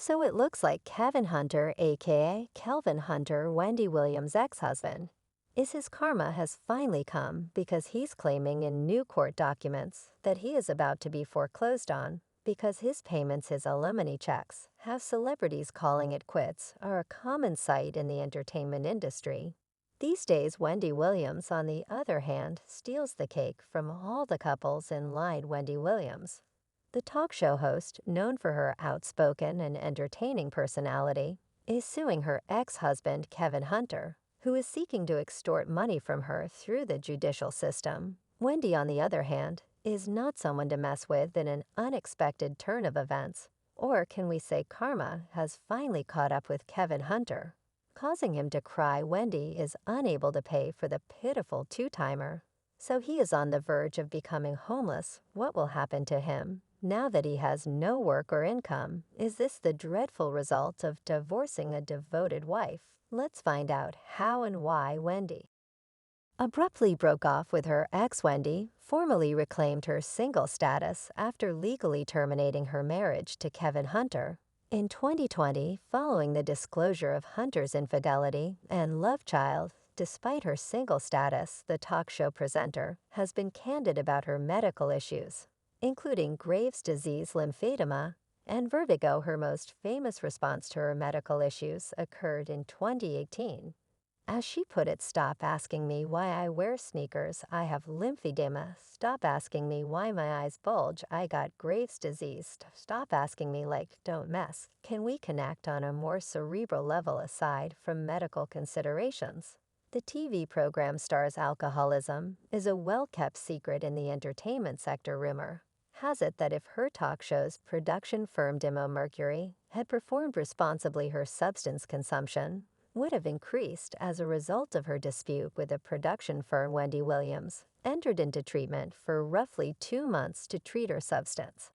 So it looks like Kevin Hunter, aka Kelvin Hunter, Wendy Williams' ex-husband, is his karma has finally come because he's claiming in new court documents that he is about to be foreclosed on because his payments, his alimony checks, have celebrities calling it quits, are a common sight in the entertainment industry. These days, Wendy Williams, on the other hand, steals the cake from all the couples in line Wendy Williams. The talk show host, known for her outspoken and entertaining personality, is suing her ex-husband, Kevin Hunter, who is seeking to extort money from her through the judicial system. Wendy, on the other hand, is not someone to mess with in an unexpected turn of events. Or can we say karma has finally caught up with Kevin Hunter, causing him to cry Wendy is unable to pay for the pitiful two-timer. So he is on the verge of becoming homeless. What will happen to him now that he has no work or income? Is this the dreadful result of divorcing a devoted wife? Let's find out how and why Wendy abruptly broke off with her ex. Wendy formally reclaimed her single status after legally terminating her marriage to Kevin Hunter in 2020 following the disclosure of Hunter's infidelity and love child. Despite her single status, the talk show presenter has been candid about her medical issues, including Graves' disease, lymphedema, and vertigo. Her most famous response to her medical issues occurred in 2018. As she put it, "Stop asking me why I wear sneakers. I have lymphedema. Stop asking me why my eyes bulge. I got Graves' disease. Stop asking me like, don't mess. Can we connect on a more cerebral level aside from medical considerations?" The TV program star's alcoholism is a well-kept secret in the entertainment sector. Rumor has it that if her talk show's production firm Demo Mercury had performed responsibly, her substance consumption would have increased. As a result of her dispute with the production firm, Wendy Williams entered into treatment for roughly 2 months to treat her substance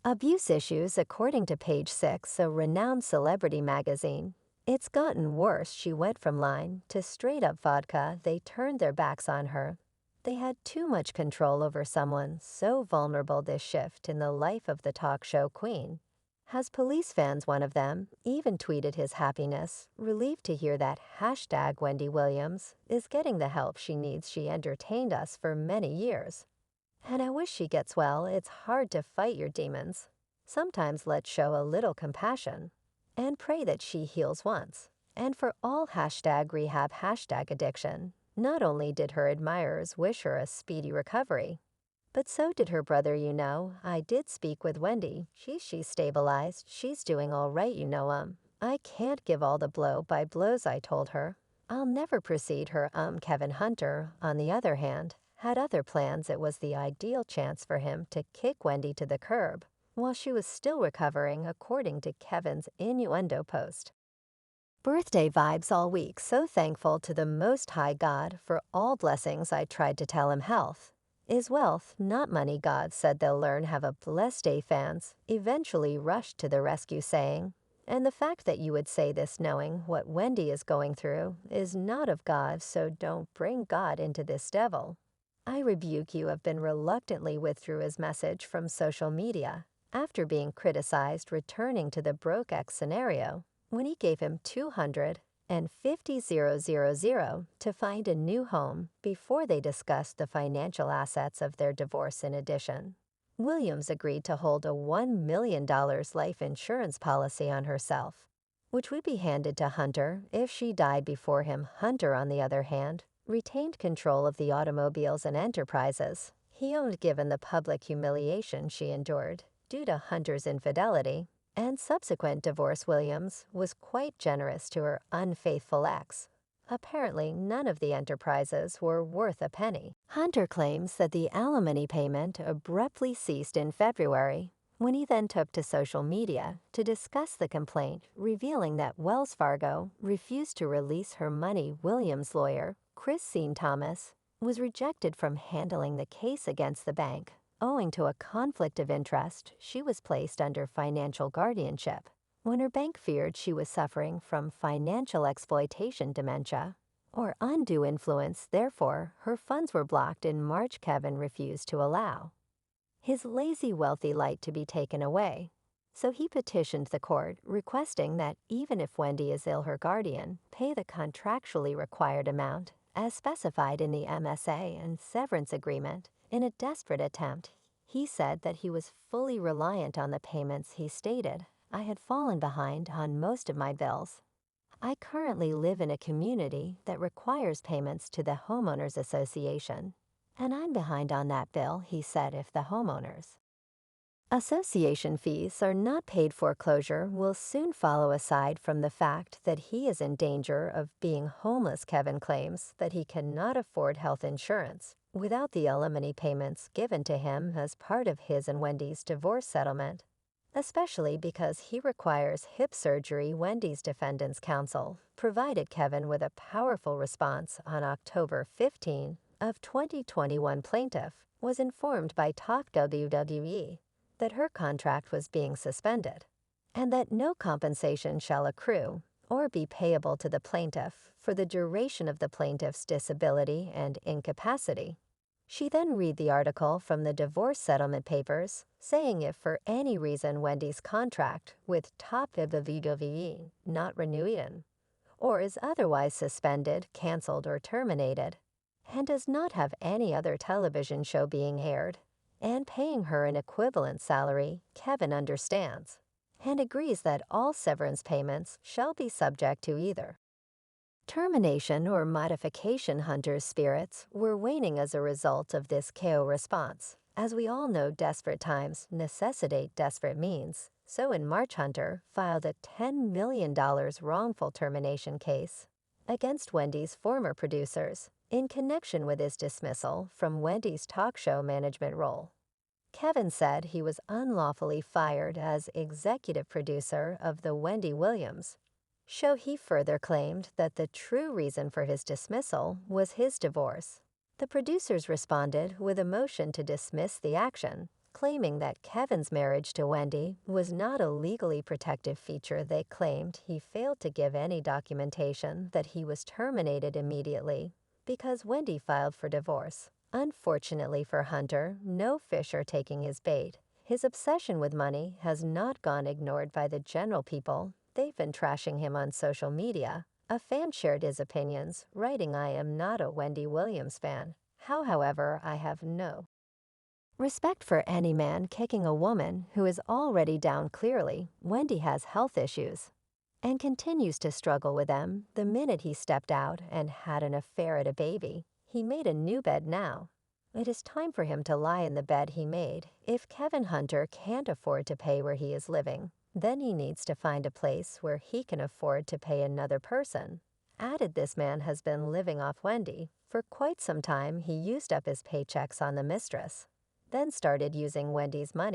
abuse issues, according to Page 6, a renowned celebrity magazine. It's gotten worse. She went from line to straight-up vodka. They turned their backs on her. They had too much control over someone so vulnerable. This shift in the life of the talk show queen has police fans. One of them even tweeted his happiness, relieved to hear that hashtag Wendy Williams is getting the help she needs. She entertained us for many years, and I wish she gets well. It's hard to fight your demons. Sometimes let's show a little compassion and pray that she heals once and for all. Hashtag rehab, hashtag addiction. Not only did her admirers wish her a speedy recovery, but so did her brother. I did speak with Wendy. She's stabilized. She's doing all right. I can't give all the blow-by-blows, I told her. I'll never proceed her. Kevin Hunter, on the other hand, had other plans. It was the ideal chance for him to kick Wendy to the curb while she was still recovering, according to Kevin's innuendo post. Birthday vibes all week. So thankful to the Most High God for all blessings. I tried to tell him health is wealth, not money. God said they'll learn. Have a blessed day. Fans eventually rushed to the rescue, saying, and the fact that you would say this knowing what Wendy is going through is not of God, so don't bring God into this. Devil, I rebuke you. Have been reluctantly withdrew his message from social media after being criticized returning to the broke ex scenario when he gave him $250,000 to find a new home before they discussed the financial assets of their divorce. In addition, Williams agreed to hold a $1 million life insurance policy on herself, which would be handed to Hunter if she died before him. Hunter, on the other hand, retained control of the automobiles and enterprises he owned. Given the public humiliation she endured due to Hunter's infidelity and subsequent divorce, Williams was quite generous to her unfaithful ex. Apparently, none of the enterprises were worth a penny. Hunter claims that the alimony payment abruptly ceased in February, when he then took to social media to discuss the complaint, revealing that Wells Fargo refused to release her money. Williams' lawyer, Christine Thomas, was rejected from handling the case against the bank. Owing to a conflict of interest, she was placed under financial guardianship when her bank feared she was suffering from financial exploitation, dementia, or undue influence. Therefore, her funds were blocked. In March, Kevin refused to allow his lazy, wealthy light to be taken away. So he petitioned the court, requesting that even if Wendy is ill, her guardian pay the contractually required amount, as specified in the MSA and severance agreement, in a desperate attempt. He said that he was fully reliant on the payments. He stated, "I had fallen behind on most of my bills. I currently live in a community that requires payments to the homeowners association, and I'm behind on that bill," he said. If the homeowners association fees are not paid, foreclosure will soon follow. Aside from the fact that he is in danger of being homeless, Kevin claims that he cannot afford health insurance without the alimony payments given to him as part of his and Wendy's divorce settlement, especially because he requires hip surgery. Wendy's defendants counsel provided Kevin with a powerful response on October 15 of 2021. Plaintiff was informed by Talk WWE that her contract was being suspended, and that no compensation shall accrue or be payable to the plaintiff for the duration of the plaintiff's disability and incapacity. She then read the article from the divorce settlement papers, saying if for any reason Wendy's contract with Top WWE not renewed or is otherwise suspended, canceled, or terminated, and does not have any other television show being aired, and paying her an equivalent salary, Kevin understands and agrees that all severance payments shall be subject to either termination or modification. Hunter's spirits were waning as a result of this KO response. As we all know, desperate times necessitate desperate means. So in March, Hunter filed a $10 million wrongful termination case against Wendy's former producers in connection with his dismissal from Wendy's talk show management role. Kevin said he was unlawfully fired as executive producer of the Wendy Williams show. He further claimed that the true reason for his dismissal was his divorce. The producers responded with a motion to dismiss the action, claiming that Kevin's marriage to Wendy was not a legally protected feature. They claimed he failed to give any documentation that he was terminated immediately because Wendy filed for divorce. Unfortunately for Hunter, no fish are taking his bait. His obsession with money has not gone ignored by the general people. They've been trashing him on social media. A fan shared his opinions, writing, "I am not a Wendy Williams fan. However, I have no respect for any man kicking a woman who is already down. Clearly, Wendy has health issues and continues to struggle with them. The minute he stepped out and had an affair at a baby, he made a new bed now. It is time for him to lie in the bed he made. If Kevin Hunter can't afford to pay where he is living, then he needs to find a place where he can afford to pay another person." Added, "This man has been living off Wendy for quite some time. He used up his paychecks on the mistress, then started using Wendy's money